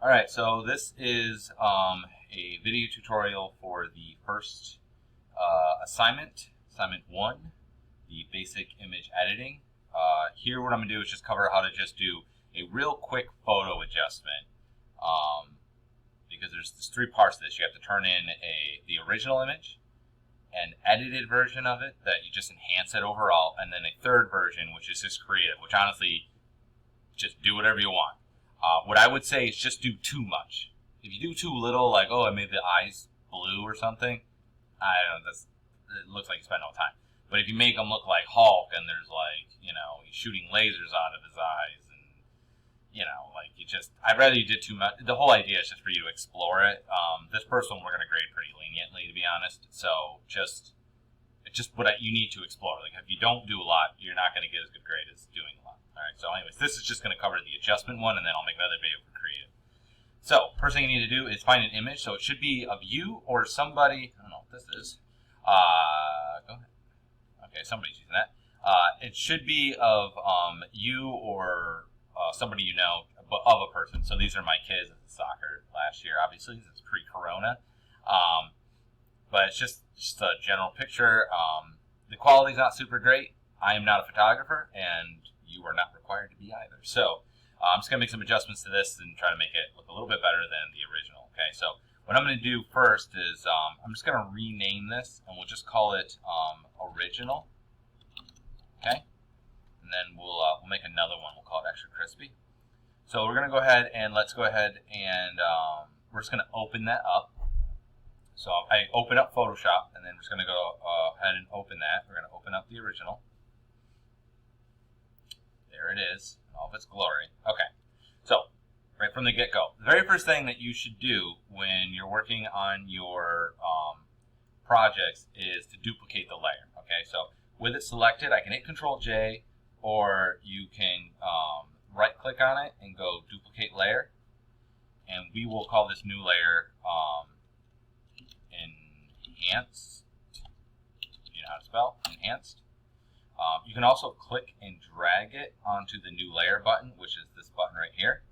Alright, so this is a video tutorial for the first assignment 1, the basic image editing. Here what I'm going to do is just cover how to just do a real quick photo adjustment, because there's 3 parts to this. You have to turn in the original image, an edited version of it that you just enhance it overall, and then a third version which is just creative, which honestly, just do whatever you want. What I would say is just do too much. If you do too little, like, oh, I made the eyes blue or something, I don't know, it looks like you spent no time. But if you make them look like Hulk and there's like, he's shooting lasers out of his eyes and, I'd rather you did too much. The whole idea is just for you to explore it. This first one we're going to grade pretty leniently, to be honest. So it's just what you need to explore. Like, if you don't do a lot, you're not going to get as good grade as doing a lot. All right, so anyways, this is just going to cover the adjustment one, and then I'll make another video for creative. So first thing you need to do is find an image. So it should be of you or somebody. I don't know what this is. Go ahead. Okay, somebody's using that. It should be of you or somebody you know, but of a person. So these are my kids at soccer last year. Obviously, it's pre-corona, but it's just a general picture. The quality's not super great. I am not a photographer, and you are not required to be either. So I'm just going to make some adjustments to this and try to make it look a little bit better than the original. Okay, so what I'm going to do first is I'm just going to rename this, and we'll just call it original. Okay, and then we'll make another one. We'll call it extra crispy. So we're going to go ahead and let's go ahead and we're just going to open that up. So I open up Photoshop, and then we're just going to go ahead and open that. We're going to open up the original. There it is, in all of its glory. Okay, so right from the get-go, the very first thing that you should do when you're working on your projects is to duplicate the layer. Okay, so with it selected, I can hit Control-J, or you can right-click on it and go Duplicate Layer, and we will call this new layer Enhanced. You know how to spell? Enhanced. You can also click and drag it onto the new layer button, which is this button right here.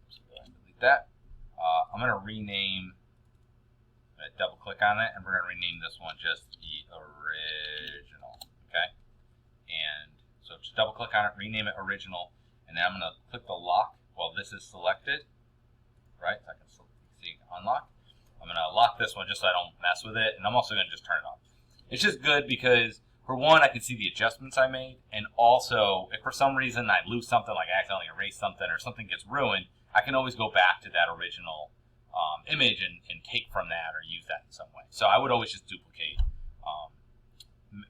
So go ahead and delete that. I'm going to rename, double click on it, and we're going to rename this one just the original. Okay? And so just double click on it, rename it original, and then I'm going to click the lock while this is selected. Right? So I can see unlock. I'm going to lock this one just so I don't mess with it, and I'm also going to just turn it off. It's just good because, for one, I can see the adjustments I made, and also, if for some reason I lose something, like I accidentally erase something or something gets ruined, I can always go back to that original image and take from that or use that in some way. So I would always just duplicate,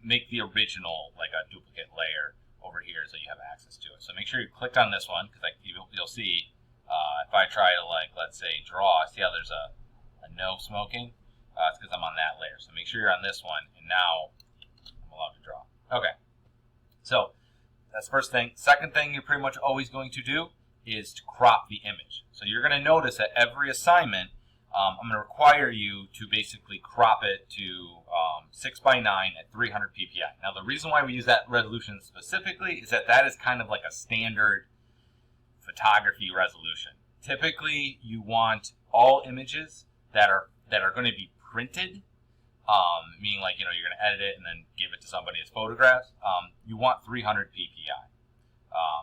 make the original like a duplicate layer over here so you have access to it. So make sure you click on this one, because you'll see if I try to, like, let's say draw, see how there's a no smoking? It's because I'm on that layer. So make sure you're on this one, and now I'm allowed to draw. Okay, so that's the first thing. Second thing you're pretty much always going to do is to crop the image. So you're going to notice that every assignment, I'm going to require you to basically crop it to 6:9 at 300 ppi. Now the reason why we use that resolution specifically is that is kind of like a standard photography resolution. Typically you want all images that are going to be printed, meaning, like, you're going to edit it and then give it to somebody as photographs. You want 300 ppi,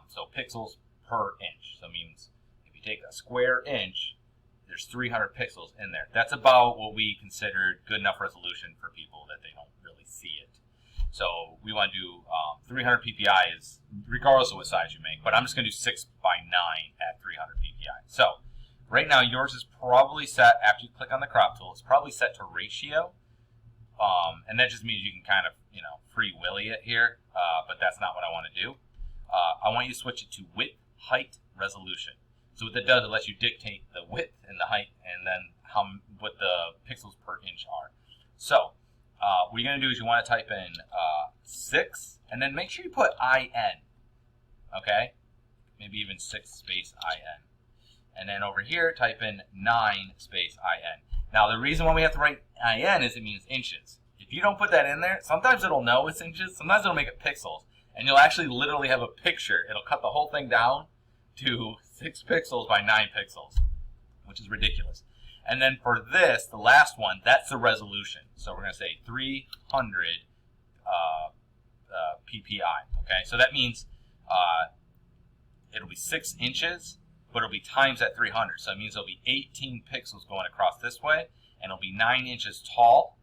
so pixels per inch. So it means if you take a square inch, there's 300 pixels in there. That's about what we consider good enough resolution for people that they don't really see it. So we want to do 300 ppi is regardless of what size you make, but I'm just going to do 6:9 at 300 ppi. So right now, yours is probably set, after you click on the crop tool, it's probably set to ratio. And that just means you can kind of, free willy it here, but that's not what I want to do. I want you to switch it to width, height, resolution. So what that does, it lets you dictate the width and the height, and then what the pixels per inch are. So what you're going to do is you want to type in 6, and then make sure you put IN, okay? Maybe even 6 space IN. And then over here, type in 9 space IN. Now, the reason why we have to write IN is it means inches. If you don't put that in there, sometimes it'll know it's inches, sometimes it'll make it pixels, and you'll actually literally have a picture. It'll cut the whole thing down to 6 pixels by 9 pixels. which is ridiculous. And then for this, the last one, that's the resolution. So we're going to say 300 ppi. Okay, so that means it'll be 6 inches, but it'll be times that 300. So it means there'll be 18 pixels going across this way, and it'll be 9 inches tall,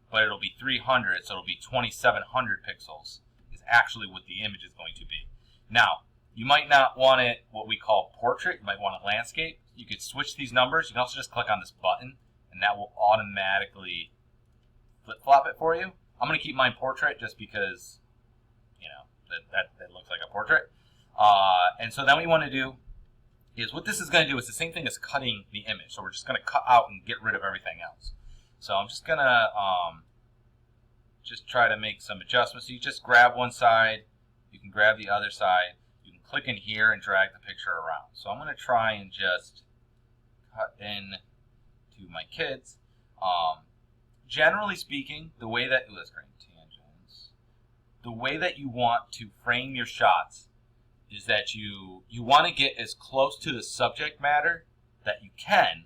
but it'll be 300, so it'll be 2,700 pixels is actually what the image is going to be. Now, you might not want it what we call portrait. You might want it landscape. You could switch these numbers. You can also just click on this button, and that will automatically flip-flop it for you. I'm going to keep mine portrait just because, you know, that looks like a portrait. And so then what you want to do is, what this is going to do is the same thing as cutting the image. So we're just going to cut out and get rid of everything else. So I'm just going to just try to make some adjustments. So you just grab one side. You can grab the other side. You can click in here and drag the picture around. So I'm going to try and just cut in to my kids. Generally speaking, the way that, let's green tangents, the way that you want to frame your shots is that you want to get as close to the subject matter that you can,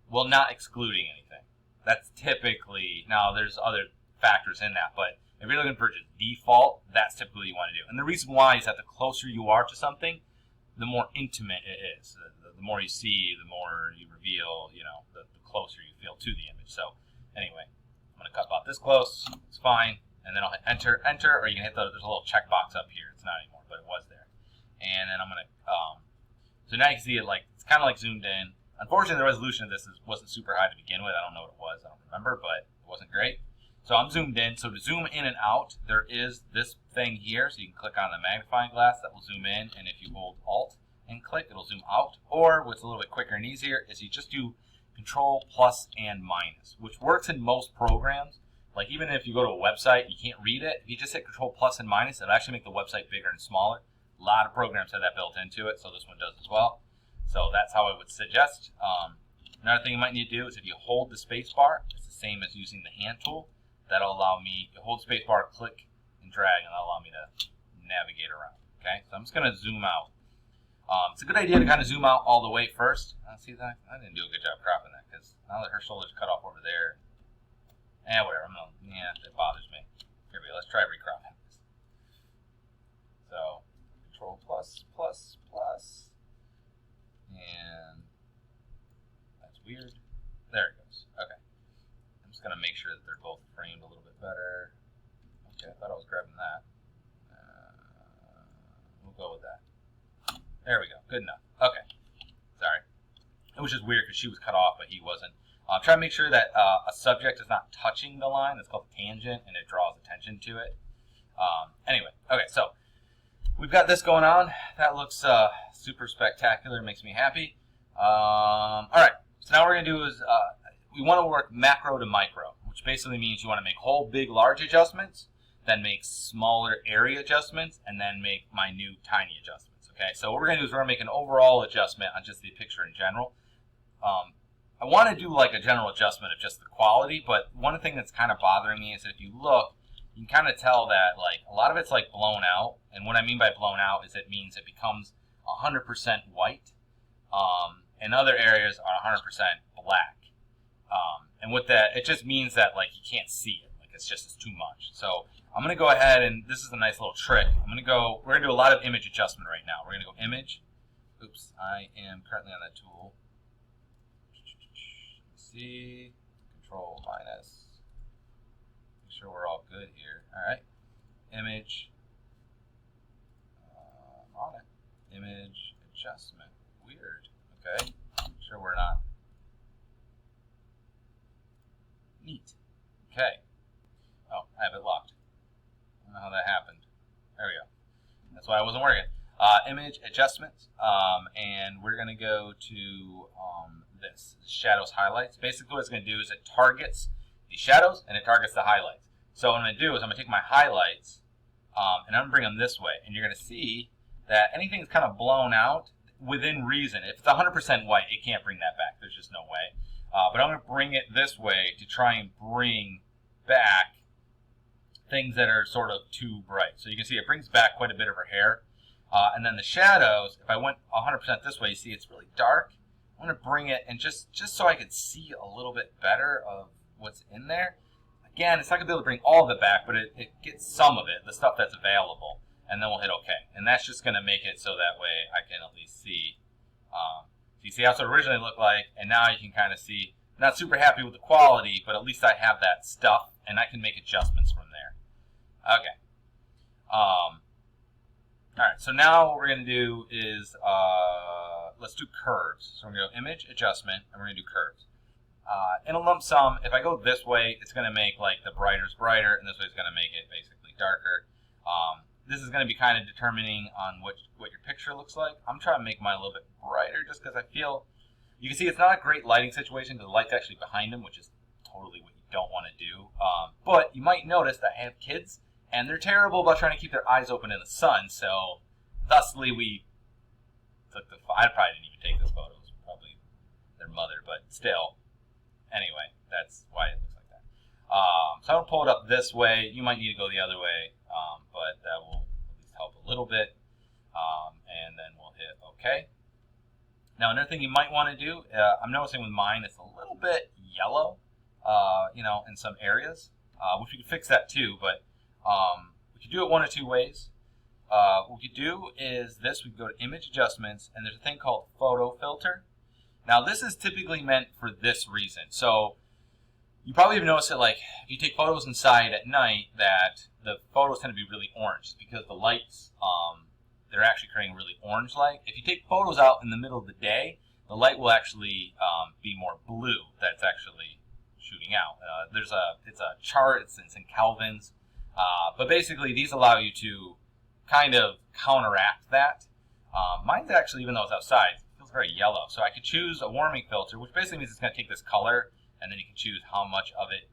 while not excluding anything. That's typically, now there's other factors in that, but if you're looking for just default, that's typically what you want to do. And the reason why is that the closer you are to something, the more intimate it is. The more you see, the more you reveal, you know, the closer you feel to the image. So anyway, I'm going to cut about this close. It's fine. And then I'll hit enter, or you can hit there's a little checkbox up here. It's not anymore, but it was there. And then I'm going to, so now you can see it like, it's kind of like zoomed in. Unfortunately, the resolution of this wasn't super high to begin with. I don't know what it was. I don't remember, but it wasn't great. So I'm zoomed in. So to zoom in and out, there is this thing here. So you can click on the magnifying glass that will zoom in. And if you hold Alt and click, it'll zoom out. Or what's a little bit quicker and easier is you just do Control plus and minus, which works in most programs. Like even if you go to a website and you can't read it, if you just hit Control plus and minus, it'll actually make the website bigger and smaller. A lot of programs have that built into it, so this one does as well. So that's how I would suggest. Another thing you might need to do is if you hold the space bar, it's the same as using the hand tool. That'll allow me to hold the space bar, click, and drag, and that'll allow me to navigate around. Okay, so I'm just going to zoom out. It's a good idea to kind of zoom out all the way first. See that? I didn't do a good job cropping that because now that her shoulder's cut off over there, whatever. It bothers me. Here we go. Let's try recropping. So Control plus, and that's weird. There it goes. Okay. I'm just going to make sure that they're both framed a little bit better. Okay, I thought I was grabbing that. We'll go with that. There we go. Good enough. Okay. Sorry. It was just weird because she was cut off, but he wasn't. Try to make sure that a subject is not touching the line. That's called a tangent, and it draws attention to it. Anyway, okay, so we've got this going on. That looks super spectacular. Makes me happy. All right, so now what we're going to do is we want to work macro to micro, which basically means you want to make whole, big, large adjustments, then make smaller area adjustments, and then make minute, tiny adjustments. Okay, so what we're going to do is we're going to make an overall adjustment on just the picture in general. I want to do like a general adjustment of just the quality, but one thing that's kind of bothering me is that if you look, you can kind of tell that like a lot of it's like blown out. And what I mean by blown out is it means it becomes 100% white, and other areas are 100% black. And with that, it just means that like you can't see it, like it's too much. So I'm going to go ahead, and this is a nice little trick. We're going to do a lot of image adjustment right now. We're going to go image. Oops, I am currently on that tool. See, Control minus. Make sure we're all good here. All right, image. On it. Image adjustment. Weird. Okay. Make sure we're not. Neat. Okay. Oh, I have it locked. I don't know how that happened. There we go. That's why it wasn't working. Image adjustments, and we're going to go to this shadows highlights. Basically what it's going to do is it targets the shadows and it targets the highlights. So what I'm going to do is I'm going to take my highlights and I'm going to bring them this way, and you're going to see that anything that's kind of blown out within reason. If it's 100% white, it can't bring that back. There's just no way. But I'm going to bring it this way to try and bring back things that are sort of too bright. So you can see it brings back quite a bit of her hair. And then the shadows, if I went 100% this way, you see it's really dark. I'm going to bring it and just so I could see a little bit better of what's in there. Again, it's not going to be able to bring all of it back, but it gets some of it, the stuff that's available, and then we'll hit OK. And that's just going to make it so that way I can at least see. You see how it originally looked like, and now you can kind of see. Not super happy with the quality, but at least I have that stuff, and I can make adjustments from there. Okay. All right, so now what we're going to do is let's do curves. So we're going to go Image, Adjustment, and we're going to do curves. In a lump sum, if I go this way, it's going to make like the brighter's brighter, and this way is going to make it basically darker. This is going to be kind of determining on what your picture looks like. I'm trying to make mine a little bit brighter just because I feel, you can see it's not a great lighting situation because the light's actually behind him, which is totally what you don't want to do. But you might notice that I have kids, and they're terrible about trying to keep their eyes open in the sun, so thusly we took the, I probably didn't even take this photo, it was probably their mother, but still, anyway, that's why it looks like that. So I'm going to pull it up this way. You might need to go the other way, but that will at least help a little bit. And then we'll hit OK. Now, another thing you might want to do, I'm noticing with mine, it's a little bit yellow, in some areas, which we can fix that too, but we could do it one of two ways. What we could do is this, we can go to Image Adjustments, and there's a thing called Photo Filter. Now, this is typically meant for this reason. So, you probably have noticed that, like, if you take photos inside at night, that the photos tend to be really orange because the lights, they're actually creating really orange light. If you take photos out in the middle of the day, the light will actually be more blue. That's actually shooting out. It's a chart. It's in Kelvins, but basically these allow you to kind of counteract that. Mine's actually, even though it's outside, it feels very yellow. So I could choose a warming filter, which basically means it's going to take this color, and then you can choose how much of it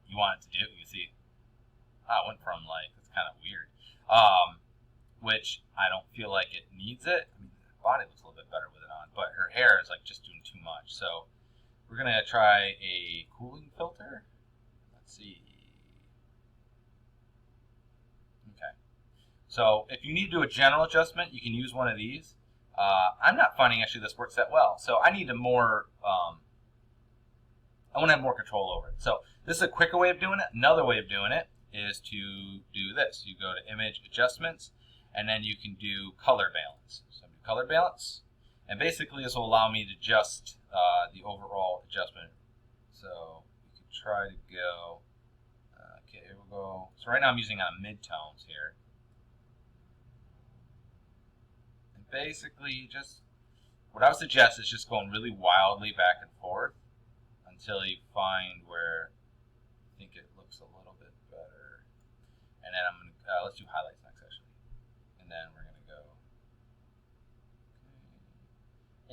you want it to do. You see, it went from like, it's kind of weird. Which I don't feel like it needs it. I mean, the body looks a little bit better with it on, but her hair is like just doing too much. So we're going to try a cooling filter. Let's see. Okay. So if you need to do a general adjustment, you can use one of these. I'm not finding actually this works that well. So I need a more, I want to have more control over it. So this is a quicker way of doing it. Another way of doing it is to do this. You go to Image Adjustments, and then you can do Color Balance. So do Color Balance, and basically this will allow me to adjust the overall adjustment. So you can try to go, okay, here we'll go. So right now I'm using midtones here. And basically just, what I would suggest is just going really wildly back and forth until you find where you think it looks a little bit better. And then I'm going to, let's do highlights next actually. And then we're going to go,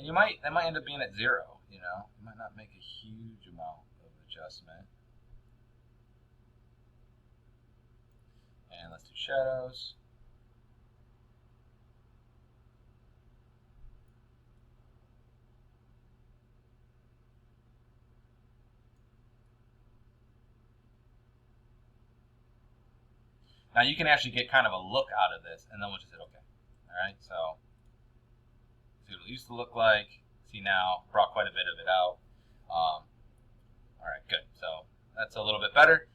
okay. And that might end up being at 0, you know. It might not make a huge amount of adjustment. And let's do shadows. Now you can actually get kind of a look out of this, and then we'll just hit OK. All right, so see what it used to look like. See now, brought quite a bit of it out. All right, good. So that's a little bit better.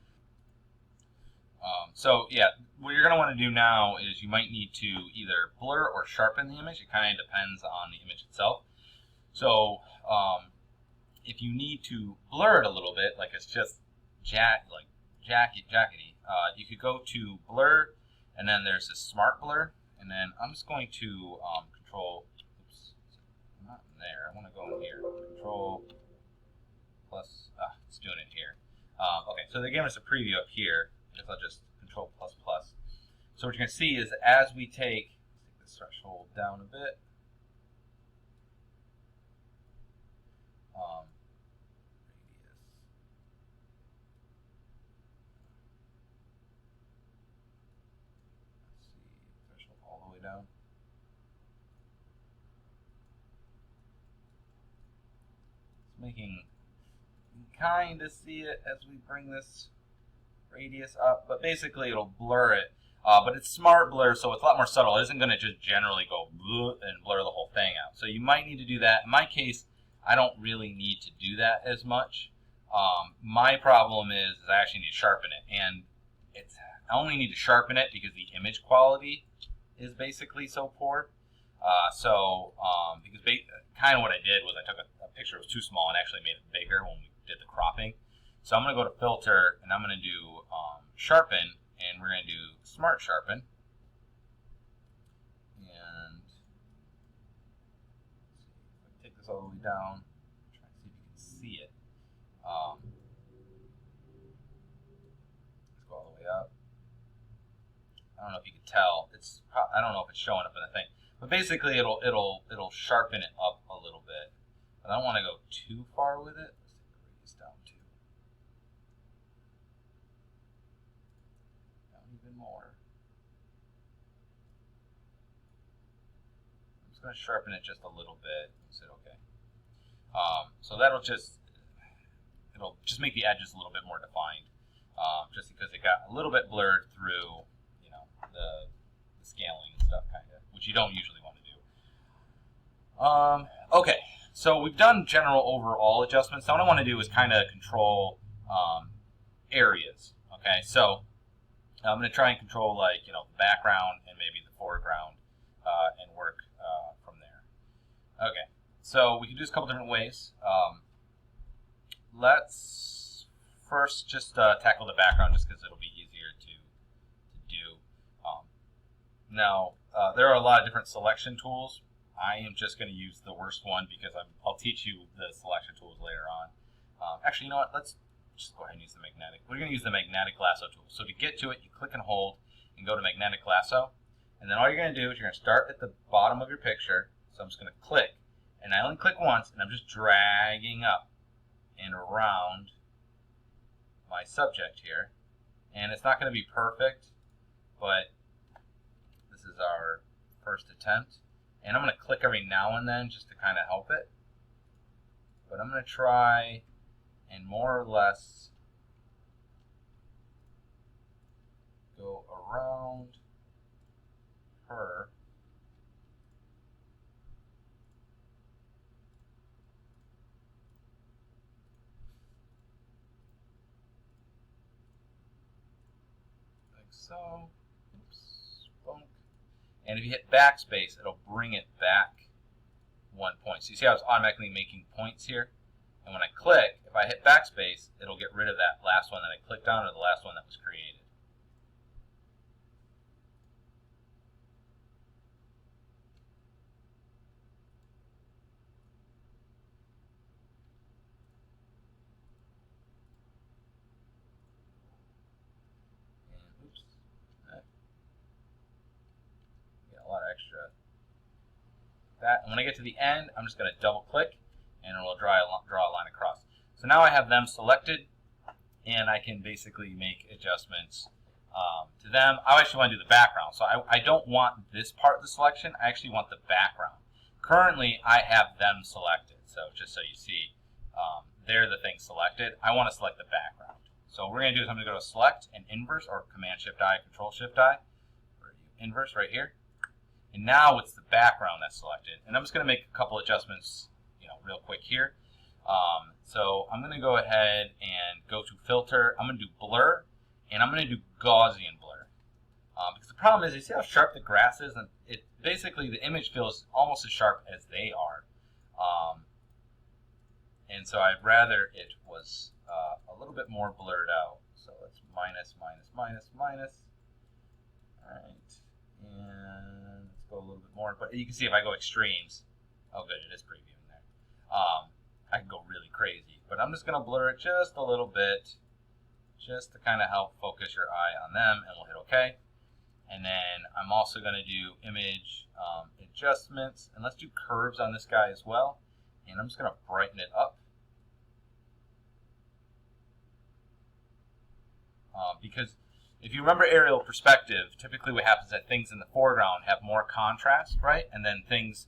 So yeah, what you're going to want to do now is you might need to either blur or sharpen the image. It kind of depends on the image itself. So if you need to blur it a little bit, like it's just jackety, you could go to blur, and then there's this smart blur, and then I'm just going to control, oops, not in there, I want to go in here, control plus, it's doing it here. Okay, so they gave us a preview up here. I guess I'll just control plus plus. So what you're going to see is as we take this threshold down a bit, down. It's making, you can kind of see it as we bring this radius up, but basically it'll blur it. But it's smart blur, so it's a lot more subtle. It isn't going to just generally go and blur the whole thing out. So you might need to do that. In my case, I don't really need to do that as much. My problem is I actually need to sharpen it, and I only need to sharpen it because the image quality is basically so poor. Because kind of what I did was I took a picture that was too small and actually made it bigger when we did the cropping. So I'm going to go to filter and I'm going to do sharpen, and we're going to do smart sharpen. And take this all the way down, try to see if you can see it. Let's go all the way up. I don't know if you can tell. I don't know if it's showing up in the thing, but basically it'll sharpen it up a little bit. But I don't want to go too far with it. Let's take the radius down too. Down even more. I'm just going to sharpen it just a little bit. Is it okay? So it'll just make the edges a little bit more defined, just because it got a little bit blurred through, the scaling and stuff, kind of, which you don't usually want to do. Okay, so we've done general overall adjustments. Now what I want to do is kind of control areas. Okay, so I'm going to try and control the background and maybe the foreground, and work from there. Okay, so we can do this a couple different ways. Let's first just tackle the background, just because it'll be easier to do. Now, there are a lot of different selection tools. I am just going to use the worst one because I'll teach you the selection tools later on. Actually, you know what? Let's just go ahead and use the magnetic. We're going to use the magnetic lasso tool. So to get to it, you click and hold and go to magnetic lasso. And then all you're going to do is you're going to start at the bottom of your picture. So I'm just going to click. And I only click once, and I'm just dragging up and around my subject here. And it's not going to be perfect, but this is our first attempt. And I'm going to click every now and then just to kind of help it. But I'm going to try and more or less go around her. Like so. Oops. Bonk. And if you hit backspace, it'll bring it back 1 point. So you see how it's automatically making points here? And when I click, if I hit backspace, it'll get rid of that last one that I clicked on or the last one that was created. And oops. Get a lot of extra. That, and when I get to the end, I'm just going to double click and it will draw a line across. So now I have them selected, and I can basically make adjustments to them. I actually want to do the background, so I don't want this part of the selection. I actually want the background. Currently, I have them selected, so just so you see, they're the thing selected. I want to select the background. So what we're going to do is I'm going to go to Select and Inverse, or Command-Shift-I, Control-Shift-I, Inverse right here. And now it's the background that's selected. And I'm just going to make a couple adjustments real quick here. So I'm going to go ahead and go to Filter. I'm going to do Blur, and I'm going to do Gaussian Blur. Because the problem is, you see how sharp the grass is? And basically the image feels almost as sharp as they are. And so I'd rather it was a little bit more blurred out. So let's minus, minus, minus, minus. All right. And let's go a little bit more. But you can see if I go extremes, oh good, it is previewing there. I can go really crazy. But I'm just going to blur it just a little bit, just to kind of help focus your eye on them, and we'll hit OK. And then I'm also going to do image adjustments, and let's do curves on this guy as well. And I'm just going to brighten it up. Because if you remember aerial perspective, typically what happens is that things in the foreground have more contrast, right? And then things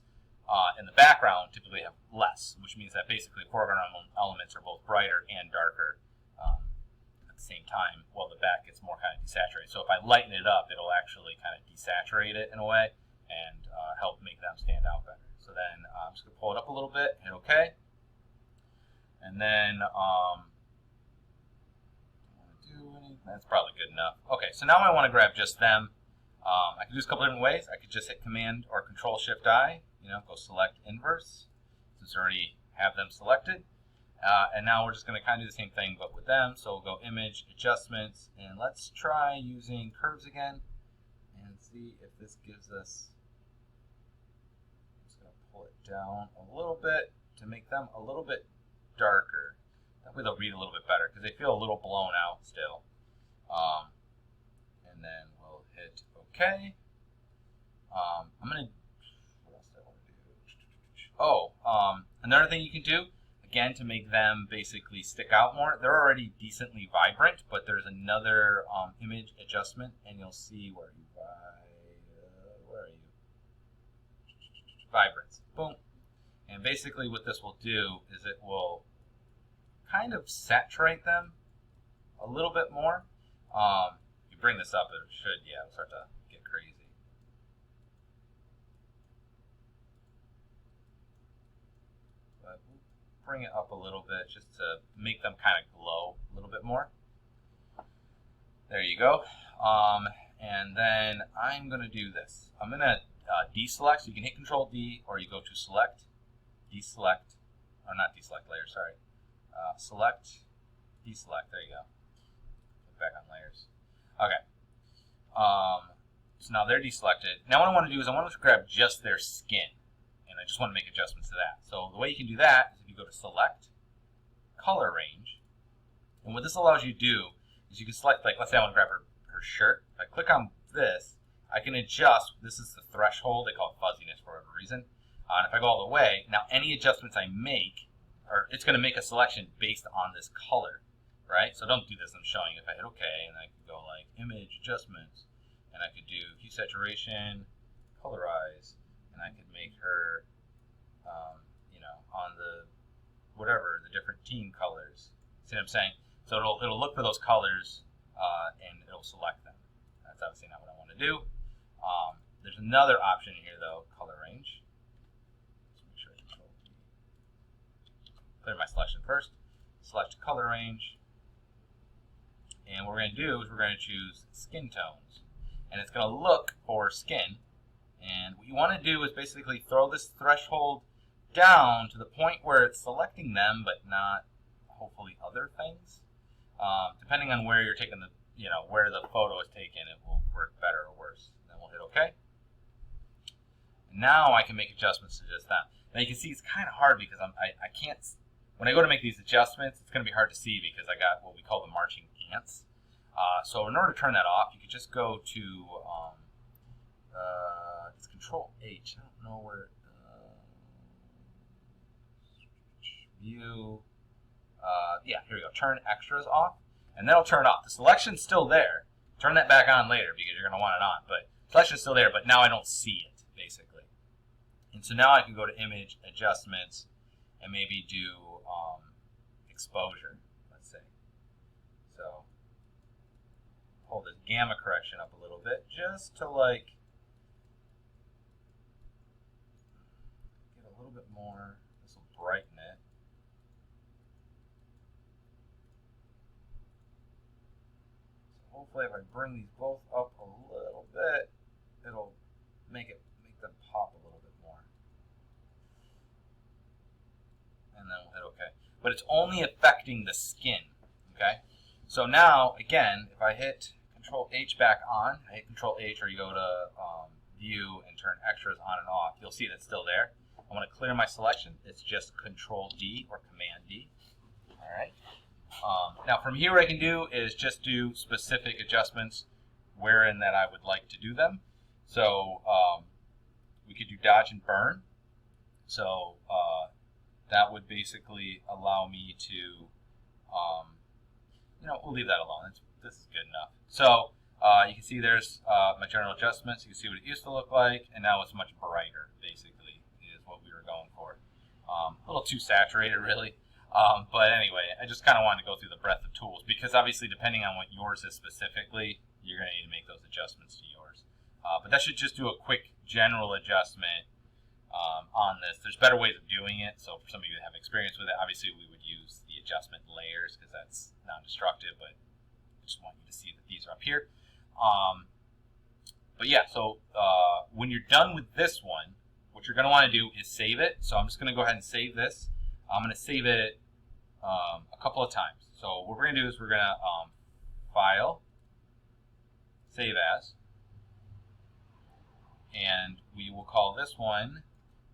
in the background typically have less, which means that basically foreground elements are both brighter and darker at the same time, while the back gets more kind of desaturated. So if I lighten it up, it'll actually kind of desaturate it in a way and help make them stand out better. So then I'm just going to pull it up a little bit, hit OK. And then that's probably good enough. Okay, so now I want to grab just them. I can do this a couple different ways. I could just hit Command or Control Shift I, go select inverse, since I already have them selected. And now we're just going to kind of do the same thing, but with them. So we'll go Image, Adjustments, and let's try using curves again, and see if this gives us. I'm just going to pull it down a little bit to make them a little bit darker. That way they'll read a little bit better because they feel a little blown out still. And then we'll hit OK. I'm going to, what else do I want to do? Oh, another thing you can do, again, to make them basically stick out more. They're already decently vibrant, but there's another image adjustment, and you'll see where you vibrance. Boom. And basically what this will do is it will kind of saturate them a little bit more. If you bring this up, it should, start to get crazy. But we'll bring it up a little bit just to make them kind of glow a little bit more. There you go. And then I'm going to do this. I'm going to deselect. So you can hit Control D, or you go to Select, Deselect, or not Deselect Layer, sorry. Select, Deselect. There you go. Put back on layers. Okay. So now they're deselected. Now what I want to do is I want to grab just their skin, and I just want to make adjustments to that. So the way you can do that is if you go to Select, Color Range, and what this allows you to do is you can select, like, let's say I want to grab her shirt. If I click on this, I can adjust. This is the threshold. They call it fuzziness for whatever reason. And if I go all the way, now any adjustments I make, it's going to make a selection based on this color, right? So don't do this. I'm showing you. If I hit OK, and I can go like Image Adjustments, and I could do Hue Saturation, Colorize, and I could make her, on the whatever the different team colors. See what I'm saying? So it'll look for those colors, and it'll select them. That's obviously not what I want to do. There's another option here though, Color Range. Let's make sure I control D. Clear my selection first. Select Color Range. And what we're going to do is we're going to choose Skin Tones. And it's going to look for skin. And what you want to do is basically throw this threshold down to the point where it's selecting them, but not hopefully other things. Depending on where you're taking the, where the photo is taken, it will work better or worse. Then we'll hit OK. And now I can make adjustments to just that. Now you can see it's kind of hard because I can't, when I go to make these adjustments, it's going to be hard to see because I got what we call the marching ants. So in order to turn that off, you could just go to it's Control H. I don't know where. View. Yeah, here we go. Turn extras off, and that'll turn off. The selection's still there. Turn that back on later because you're going to want it on. But selection's still there, but now I don't see it basically. And so now I can go to Image Adjustments and maybe do exposure. Let's say. So pull this gamma correction up a little bit just to like get a little bit more. This will brighten it. So hopefully if I bring these both up a little bit, it'll make them pop a little bit more. And then we'll hit OK. But it's only affecting the skin. Okay? So now, again, if I hit Control H back on, I hit Control H, or you go to View and turn extras on and off, you'll see that's still there. I want to clear my selection. It's just Control D or Command D. All right. Now from here, what I can do is just do specific adjustments wherein that I would like to do them. So we could do dodge and burn. So that would basically allow me to, we'll leave that alone. This is good enough. So you can see there's my general adjustments. You can see what it used to look like, and now it's much brighter, basically, is what we were going for. A little too saturated, really. But anyway, I just kind of wanted to go through the breadth of tools, because obviously, depending on what yours is specifically, you're going to need to make those adjustments to yours. But that should just do a quick general adjustment on this. There's better ways of doing it. So for some of you that have experience with it, obviously we would use the adjustment layers because that's non-destructive, but I just want you to see that these are up here. But yeah, so when you're done with this one, what you're going to want to do is save it. So I'm just going to go ahead and save this. I'm going to save it a couple of times. So what we're going to do is we're going to File, Save As, and we will call this one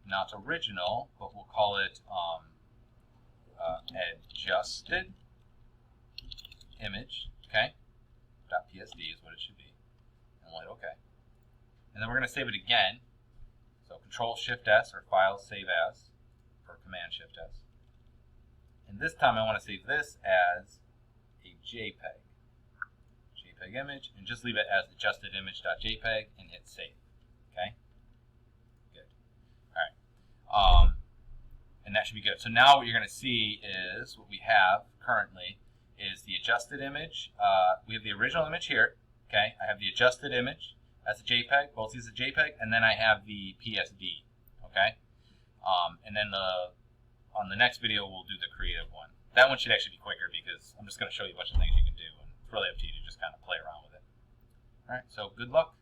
not original, but we'll call it adjusted image, okay? .psd is what it should be. And we'll hit OK. And then we're going to save it again. So Control-Shift-S or File, Save As, or Command-Shift-S. And this time I want to save this as a JPEG. JPEG image, and just leave it as adjustedimage.jpg and hit Save. Okay? Good. All right. And that should be good. So now what you're going to see is what we have currently is the adjusted image. We have the original image here. Okay? I have the adjusted image as a JPEG. Both these are JPEG, and then I have the PSD. Okay? And then on the next video we'll do the creative one. That one should actually be quicker because I'm just going to show you a bunch of things you can do, and it's really up to you to just kind of play around with it. All right. So good luck.